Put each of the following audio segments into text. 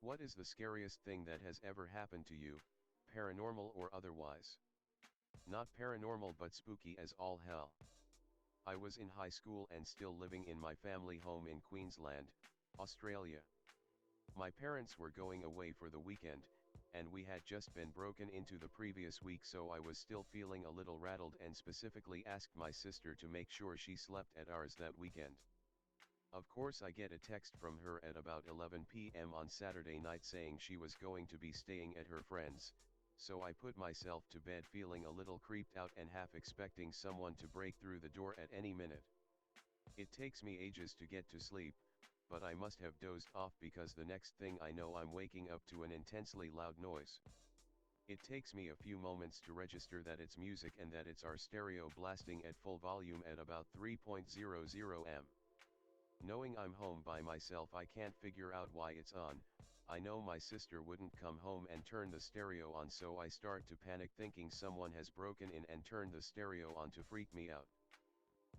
What is the scariest thing that has ever happened to you, paranormal or otherwise? Not paranormal but spooky as all hell. I was in high school and still living in my family home in Queensland, Australia. My parents were going away for the weekend, and we had just been broken into the previous week, so I was still feeling a little rattled and specifically asked my sister to make sure she slept at ours that weekend. Of course, I get a text from her at about 11 p.m. on Saturday night saying she was going to be staying at her friend's, so I put myself to bed feeling a little creeped out and half expecting someone to break through the door at any minute. It takes me ages to get to sleep, but I must have dozed off because the next thing I know I'm waking up to an intensely loud noise. It takes me a few moments to register that it's music and that it's our stereo blasting at full volume at about 3.00 m. Knowing I'm home by myself, I can't figure out why it's on. I know my sister wouldn't come home and turn the stereo on, so I start to panic thinking someone has broken in and turned the stereo on to freak me out.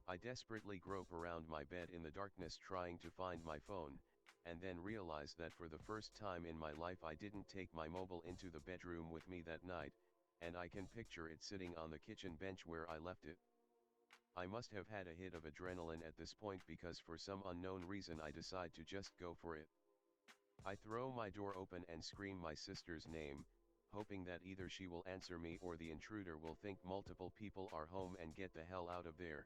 I desperately grope around my bed in the darkness trying to find my phone, and then realize that for the first time in my life I didn't take my mobile into the bedroom with me that night, and I can picture it sitting on the kitchen bench where I left it. I must have had a hit of adrenaline at this point because for some unknown reason I decide to just go for it. I throw my door open and scream my sister's name, hoping that either she will answer me or the intruder will think multiple people are home and get the hell out of there.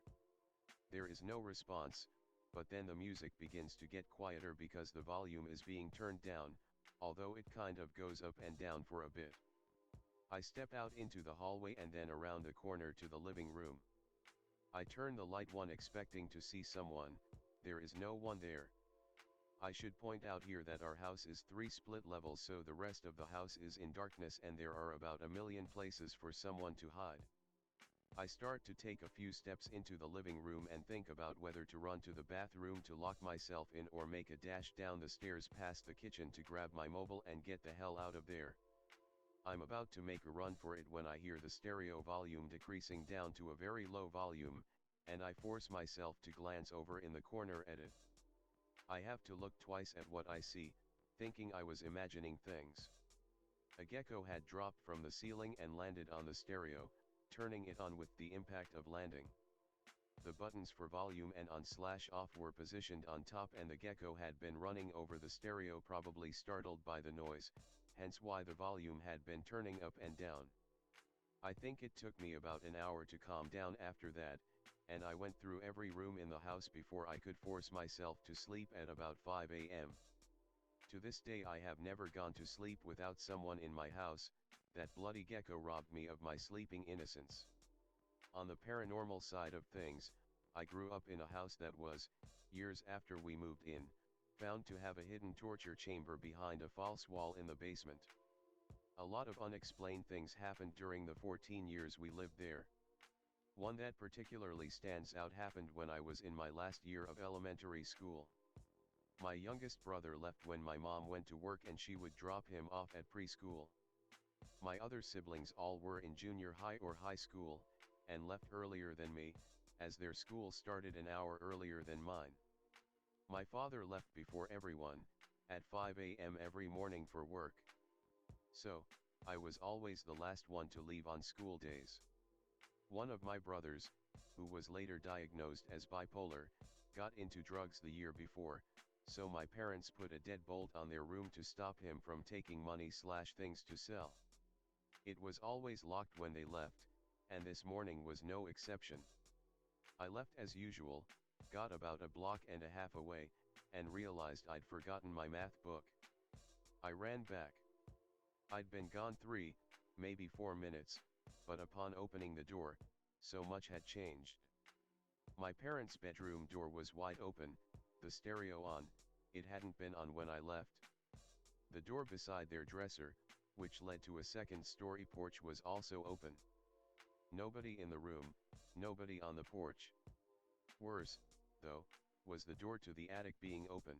There is no response, but then the music begins to get quieter because the volume is being turned down, although it kind of goes up and down for a bit. I step out into the hallway and then around the corner to the living room. I turn the light on expecting to see someone. There is no one there. I should point out here that our house is 3 split levels, so the rest of the house is in darkness and there are about a million places for someone to hide. I start to take a few steps into the living room and think about whether to run to the bathroom to lock myself in or make a dash down the stairs past the kitchen to grab my mobile and get the hell out of there. I'm about to make a run for it when I hear the stereo volume decreasing down to a very low volume, and I force myself to glance over in the corner at it. I have to look twice at what I see, thinking I was imagining things. A gecko had dropped from the ceiling and landed on the stereo, turning it on with the impact of landing. The buttons for volume and on/off were positioned on top, and the gecko had been running over the stereo, probably startled by the noise, hence why the volume had been turning up and down. I think it took me about an hour to calm down after that, and I went through every room in the house before I could force myself to sleep at about 5 a.m. To this day I have never gone to sleep without someone in my house. That bloody gecko robbed me of my sleeping innocence. On the paranormal side of things, I grew up in a house that was, years after we moved in, found to have a hidden torture chamber behind a false wall in the basement. A lot of unexplained things happened during the 14 years we lived there. One that particularly stands out happened when I was in my last year of elementary school. My youngest brother left when my mom went to work and she would drop him off at preschool. My other siblings all were in junior high or high school, and left earlier than me, as their school started an hour earlier than mine. My father left before everyone, at 5 a.m. every morning for work. So, I was always the last one to leave on school days. One of my brothers, who was later diagnosed as bipolar, got into drugs the year before, so my parents put a deadbolt on their room to stop him from taking money/things to sell. It was always locked when they left, and this morning was no exception. I left as usual, got about a block and a half away, and realized I'd forgotten my math book. I ran back. I'd been gone 3, maybe 4 minutes, but upon opening the door, so much had changed. My parents' bedroom door was wide open, the stereo on. It hadn't been on when I left. The door beside their dresser, which led to a second-story porch, was also open. Nobody in the room, nobody on the porch. Worse, though, was the door to the attic being open.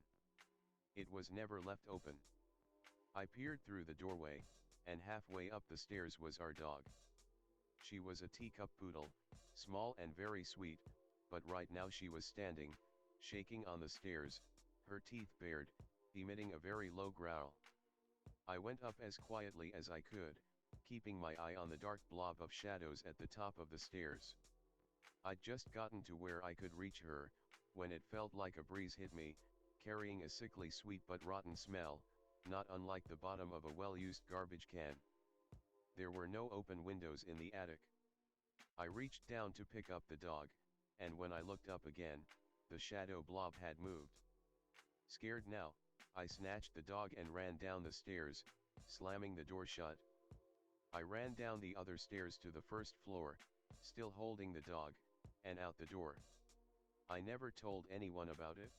It was never left open. I peered through the doorway, and halfway up the stairs was our dog. She was a teacup poodle, small and very sweet, but right now she was standing, shaking on the stairs, her teeth bared, emitting a very low growl. I went up as quietly as I could, keeping my eye on the dark blob of shadows at the top of the stairs. I'd just gotten to where I could reach her, when it felt like a breeze hit me, carrying a sickly sweet but rotten smell, not unlike the bottom of a well-used garbage can. There were no open windows in the attic. I reached down to pick up the dog, and when I looked up again, the shadow blob had moved. Scared now, I snatched the dog and ran down the stairs, slamming the door shut. I ran down the other stairs to the first floor, still holding the dog, and out the door. I never told anyone about it.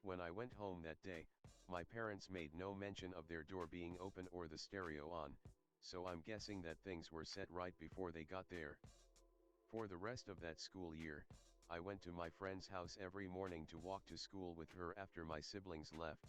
When I went home that day, my parents made no mention of their door being open or the stereo on, so I'm guessing that things were set right before they got there. For the rest of that school year, I went to my friend's house every morning to walk to school with her after my siblings left.